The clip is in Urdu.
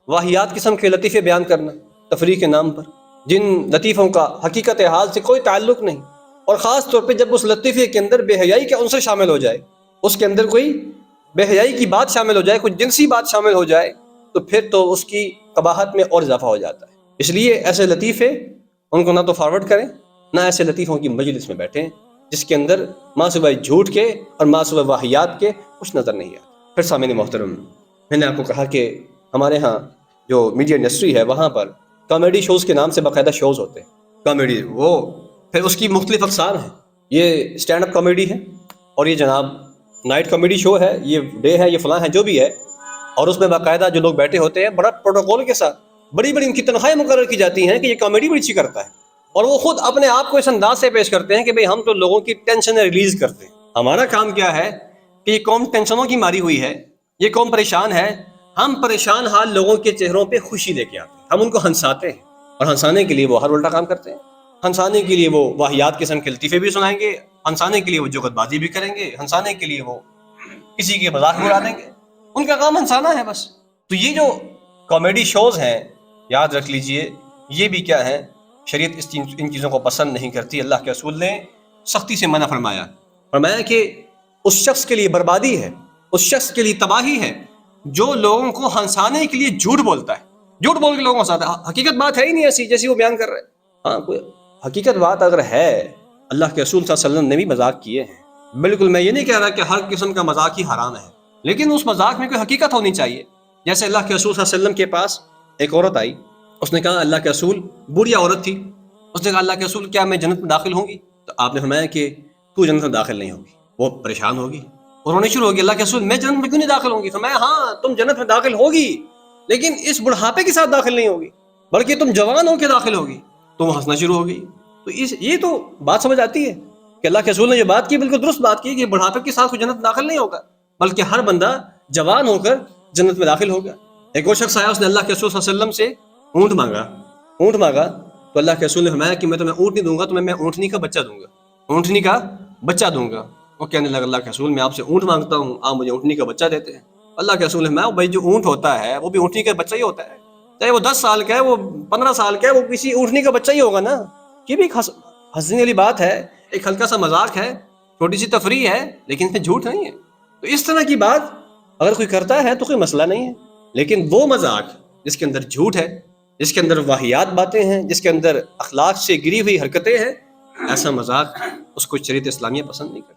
واہیات قسم کے لطیفے بیان کرنا تفریح کے نام پر، جن لطیفوں کا حقیقت حال سے کوئی تعلق نہیں، اور خاص طور پہ جب اس لطیفے کے اندر بے حیائی کا عنصر شامل ہو جائے، اس کے اندر کوئی بے حیائی کی بات شامل ہو جائے، کوئی جنسی بات شامل ہو جائے، تو پھر تو اس کی قباحت میں اور اضافہ ہو جاتا ہے۔ اس لیے ایسے لطیفے ان کو نہ تو فارورڈ کریں، نہ ایسے لطیفوں کی مجلس میں بیٹھیں جس کے اندر ماں سوائے جھوٹ کے اور ماں سوائے واہیات کے کچھ نظر نہیں آتا۔ پھر سامعین محترم، میں نے آپ کو کہا کہ ہمارے ہاں جو میڈیا انڈسٹری ہے وہاں پر کامیڈی شوز کے نام سے باقاعدہ شوز ہوتے ہیں، کامیڈی وہ پھر اس کی مختلف اقسام ہیں۔ یہ اسٹینڈ اپ کامیڈی ہے، اور یہ جناب نائٹ کامیڈی شو ہے، یہ ڈے ہے، یہ فلاں ہے، جو بھی ہے، اور اس میں باقاعدہ جو لوگ بیٹھے ہوتے ہیں بڑا پروٹوکول کے ساتھ بڑی بڑی ان کی تنخواہیں مقرر کی جاتی ہیں کہ یہ کامیڈی بڑی اچھی کرتا ہے، اور وہ خود اپنے آپ کو اس انداز سے پیش کرتے ہیں کہ بھئی ہم تو لوگوں کی ٹینشنیں ریلیز کرتے ہیں۔ ہمارا کام کیا ہے کہ یہ قوم ٹینشنوں کی ماری ہوئی ہے، یہ قوم پریشان ہے، ہم پریشان حال لوگوں کے چہروں پہ خوشی لے کے آتے ہیں، ہم ان کو ہنساتے ہیں، اور ہنسانے کے لیے وہ ہر الٹا کام کرتے ہیں۔ ہنسانے کے لیے وہ واہیات قسم کے لطیفے بھی سنائیں گے، ہنسانے کے لیے وہ جغت بازی بھی کریں گے، ہنسانے کے لیے وہ کسی کے مذاق اڑا دیں گے، ان کا کام ہنسانا ہے بس۔ تو یہ جو کامیڈی شوز ہیں، یاد رکھ لیجئے یہ بھی کیا ہے، شریعت ان چیزوں کو پسند نہیں کرتی۔ اللہ کے رسول نے سختی سے منع فرمایا، فرمایا کہ اس شخص کے لیے بربادی ہے، اس شخص کے لیے تباہی ہے جو لوگوں کو ہنسانے کے لیے جھوٹ بولتا ہے، جھوٹ بول کے لوگوں کو ہنساتا ہے۔ حقیقت بات ہے ہی نہیں ایسی جیسی وہ بیان کر رہے ہیں۔ ہاں کوئی حقیقت بات اگر ہے، اللہ کے رسول صلی اللہ علیہ وسلم نے بھی مذاق کیے ہیں، بالکل میں یہ نہیں کہہ رہا کہ ہر قسم کا مذاق ہی حرام ہے، لیکن اس مذاق میں کوئی حقیقت ہونی چاہیے۔ جیسے اللہ کے رسول صلی اللہ علیہ وسلم کے پاس ایک عورت آئی، اس نے کہا اللہ کے رسول، بوڑھیا عورت تھی، اس نے کہا اللہ کے رسول کیا میں جنت میں داخل ہوں گی؟ تو آپ نے فرمایا کہ تو جنت میں داخل نہیں ہوگی۔ وہ پریشان ہوگی اور رونے شروع ہوگی، اللہ کے رسول میں جنت میں کیوں نہیں داخل ہوں گی؟ فرمایا ہاں تم جنت میں داخل ہوگی، لیکن اس بڑھاپے کے ساتھ داخل نہیں ہوگی، بلکہ تم جوان ہو کے داخل ہوگی۔ تو وہ ہنسنا شروع ہوگی۔ تو یہ تو بات سمجھ آتی ہے کہ اللہ کے رسول نے جو بات کی بالکل درست بات کی کہ بڑھاپے کے ساتھ کوئی جنت میں داخل نہیں ہوگا، بلکہ ہر بندہ جوان ہو کر جنت میں داخل ہوگا۔ ایک اور شخص آیا، اس نے اللہ کے رسول صلی اللہ علیہ وسلم سے اونٹ مانگا، تو اللہ کے رسول نے فرمایا کہ میں تمہیں اونٹ نہیں دوں گا، تمہیں میں اونٹنی کا بچہ دوں گا، اونٹنی کا بچہ دوں گا۔ وہ کہنے لگا اللہ کے رسول میں آپ سے اونٹ مانگتا ہوں، آپ مجھے اونٹنی کا بچہ دیتے ہیں۔ اللہ کے رسول نے فرمایا بھائی جو اونٹ ہوتا ہے وہ بھی اونٹنی کا بچہ ہی ہوتا ہے، چاہے وہ 10 سال کا ہے، وہ 15 سال کا ہے، وہ کسی اونٹنی کا بچہ ہی ہوگا نا۔ یہ بھی ایک ہنسنے والی بات ہے، ایک ہلکا سا مذاق ہے، چھوٹی سی تفریح ہے، لیکن پھر جھوٹ نہیں ہے۔ تو اس طرح کی بات اگر کوئی کرتا ہے تو کوئی مسئلہ نہیں ہے، لیکن وہ مذاق جس کے اندر جھوٹ ہے، جس کے اندر واہیات باتیں ہیں، جس کے اندر اخلاق سے گری ہوئی حرکتیں ہیں، ایسا مذاق اس کو شریعت اسلامیہ پسند نہیں کرتی۔